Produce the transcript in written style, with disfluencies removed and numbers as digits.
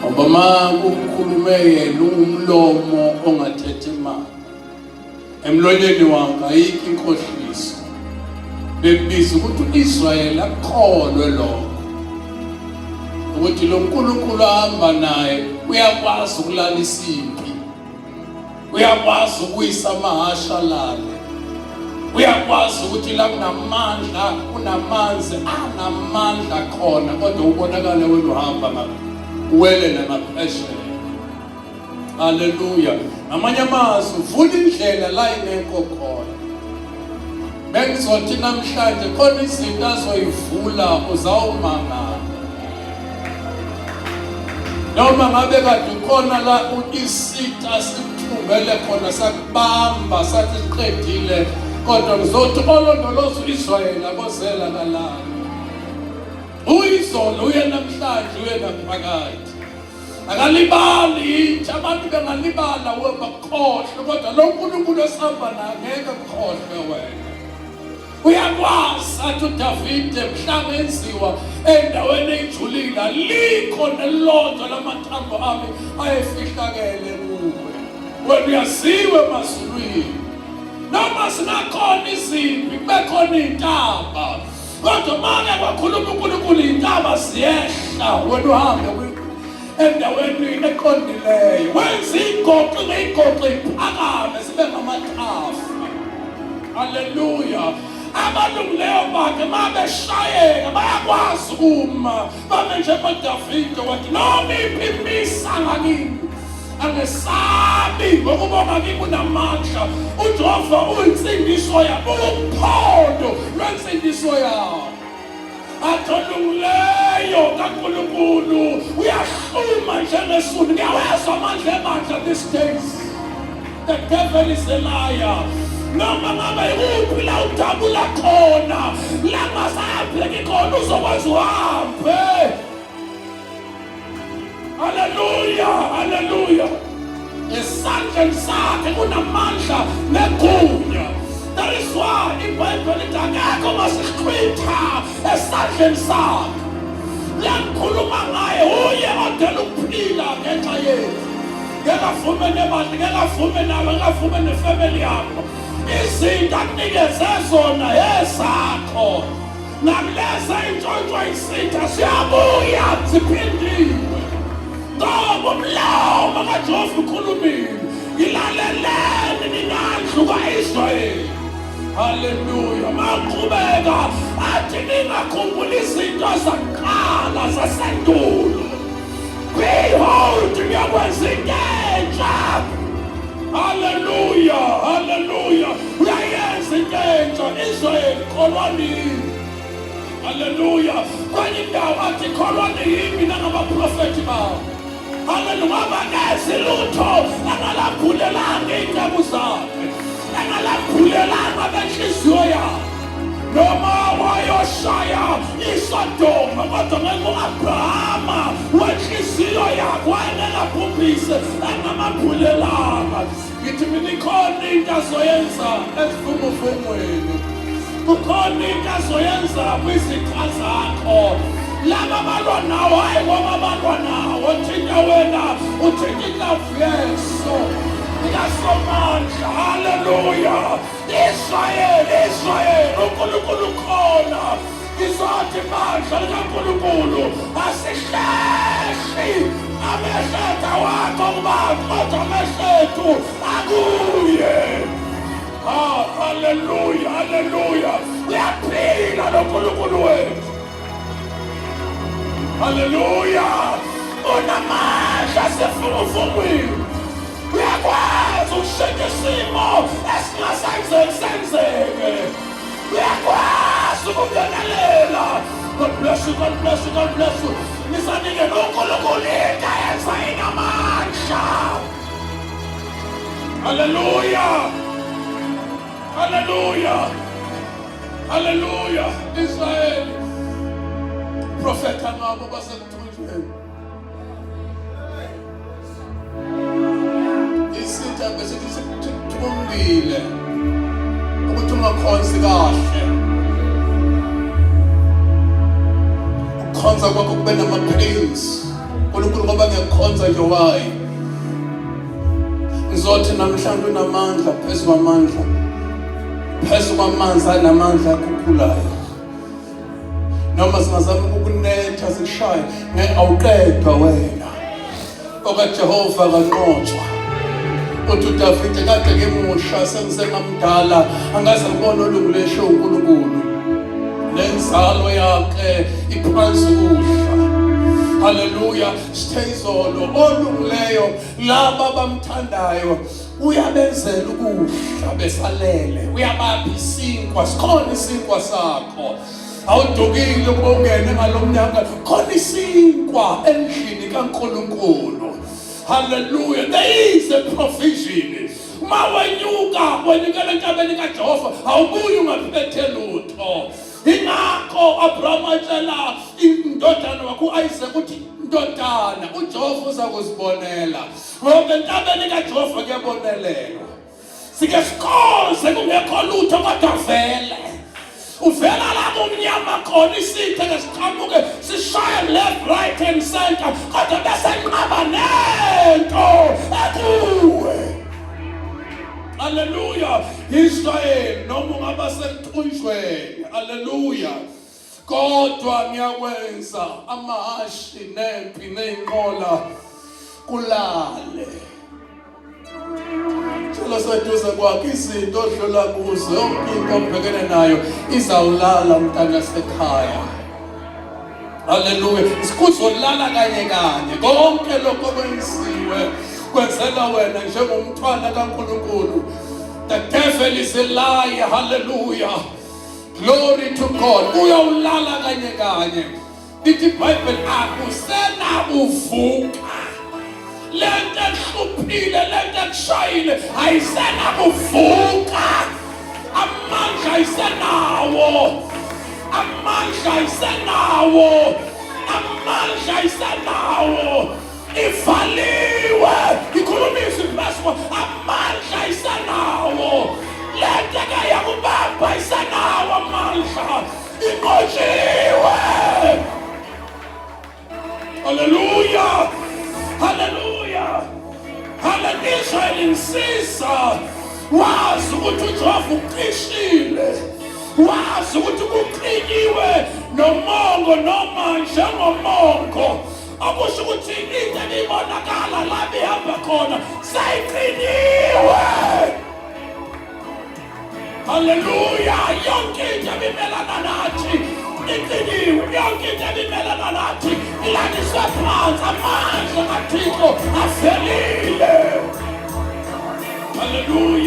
ngoba makukhulume yena umlomo ongathethe imali. Emlonyeni wakhe ayikho inkohliso. Bekubiza ukuthi uIsrayeli akholwe lokho. Ukuthi lo nkulunkulu ahamba naye uyakwazi ukulala isimpi. Uyakwazi ukuyisa amahasha lale. Uyakwazi ukuthi la kunamandla, kunamanzi, anamandla khona kodwa ubonakala wena uhamba uwele namaphesheya. Haleluya. Amanye amazwi vula indlela la ingekho khona. Bengizothi namhlanje khona izinto azoyivula uzawumangala. Noma ngabe kade khona la isitha sikuthungele khona sakubamba sathi siqedile kodwa ngizothi olondoloza uIsrayeli akozela kalala. Uyizolo uye namhlanje uye naphakade. Akalibali abantu bengalibala webakhohle kodwa lo nkulunkulu esihamba naye ngeke akukhohle wena. Uyakwazi athi uDavide mhla enziwa endaweni ejulile alikho nelonto lamathambo ami ayefihlakele kuwe. Wena uyaziwe emazulwini. Noma singakhona izimpi kube khona intaba kodwa manje kwakhuluma uNkulunkulu intaba ziyehla wena uhambe endaweni eqondileyo. Wenza igoqo ngegoqo iphakame sibe ngamathafa. Haleluya. Abalungileyo bakhe mabeshayeka bayakwazi uma babe njengoDavide wathi noma iphimisa ngakini angesabi ngokubonga kimi kunamandla. uJehova uyinsindiso yabo, uphondo lwensindiso yabo. Atholungileyo kaNkulunkulu uyahluma njengesuni. Ngiyawezwa amandla emandla these days. The devil is a liar. Noma ngabe ikuphi la udabula khona la masabheki khona uzokwazi uhambe. Haleluya, haleluya. Esandleni sakhe kunamandla negunya. That is why iBhayibheli lithi akekho masichitha esandleni sakhe. Lakhuluma ngaye uye odela ukuphila ngenxa yethu. Ngeke avume nebandla, ngeke avume nawe, ngeke avume nefamily yakho. Izinto akunikeze zona ezakho. Nakuleza intshontsho isitha siyabuya ziphindiwe. Ngoba umlomo kaJehova ukhulumile. Ilaleleni ninandlu kaIsrayeli. Haleluya. Maqhubeka athi ningakhumbuli izinto zakuqala zasendulo. Behold, ngiyakwenza into entsha. Haleluya, haleluya. Uyayenza into entsha Israyeli, kholwanini. Haleluya. Kwenye indawo athi kholwanini yimi nangabaprofethi bawo. Haleluya. Abangenzi lutho angalaphulelanga iy'nceku zakhe, angalaphulelanga benhliziyo yakhe. Noma wayoshaya iSodoma kodwa ngeke u-Abrahama wenhliziyo yakhe wayengekabhubhise engamaphulelanga. Ngithi mina ikhona into azoyenza ezivunguvungweni, kukhona into azoyenza kwizitha zakho. Laba balwa nawo hayi ngoba balwa nawo thina wena uthinta inhlavu yeso ikasomandla. Haleluya. Israyeli, Israyeli, uNkulunkulu khona. Ngizothi mandla likaNkulunkulu asihlehli amehlo ethu awakho kubantu kodwa amehlo ethu akuye. Haleluya, haleluya. Uyaphila lo Nkulunkulu wethu. Haleluya. Unamandla sefunguvungwini. Uyakwazi ukushintsha isimo esingasenzeki senzeke. Uyakwazi ukungenelela. God bless you, God bless you, God bless you. Nisanike noNkulunkulu into ayenza inamandla. Haleluya. Haleluya. Haleluya. Israyeli. Profeta ngabo basemthunjweni. Isitha besithi sithumbile ukuthi ungakhonzi kahle. Ukukhonza kwakho kube nama-pains. uNkulunkulu ngoba ngiyakukhonza nje wayi. Ngizothi namhlanje unamandla phezu kwamandla, phezu kwamanzi anamandla akhukhulayo. Noma singazama ukunetha sishaya awuqedwa wena. OkaJehova kanqotshwa. Uthi uDavide kade ngemusha sengisengamdala angaze ngibone olungulesho uNkulunkulu. Lenzalo yakhe iphansi kuhla. Hallelujah. Sithezolo olungileyo laba bamthandayo uyabenzela ukudla besalele. Uyabapha isinkwa, sikhona isinkwa sakho. Awudukile ukuba ungene ngalomnyaka, khona isinkwa endlini kaNkulunkulu. Hallelujah. There is a provision. Uma wenyuka wenyukela entabeni kaJehova awubuyi ungaphethe lutho. Ingakho Abraham atshela indodana wakhe uIsaac ukuthi ndodana uJehova uza kuzibonela. Ngoba entabeni kaJehova kuyabonelelwa. Sike sikhoze kungekho lutho kodwa vele. Uvela lapho umnyama khona isithe ngesiqhamuke sishaya left right and center kodwa bese nqaba nento ekuwe. Hallelujah. Israel noma ungaba sekuthunjweni. Hallelujah. Kodwa ngiyakwenza amahashi nempi neyinqola kulale. Tshela seduze kwakhe izinto odlula kuzo yonke into obhekene nayo izawulala mntana sekhaya. Hallelujah. Sikuzolala kanye kanye konke lokho kwenziwe kwenzela wena njengomntwana kaNkulunkulu. The devil is a liar. Hallelujah. Glory to God. Uyawulala kanye kanye. Ithi Bible akusena uvuka. Lento ehluphile, lento ekushayile ayisena kuvuka. Amandla ayisenawo. Amandla ayisenawo. Amandla ayisenawo. Ivaliwe. Ikhulumisa impeswa. Amandla ayisenawo. Lento ekayakubamba ayisenawo amandla. Inqotshiwe. Hallelujah. Hallelujah. Hallelujah. Israel insisa. Wazi ukuthi uJehova uqishile. Wazi ukuthi kuqinyiwe nomongo noma njengomongo. Akusho ukuthi into ebibonakala la behamba khona sayiqiniwe. Hallelujah. Yonke into ebimelana nathi iqiniwe. Yonke into ebimelana nathi ilandiswa phansi. Amandla kaThixo avelile. Hallelujah.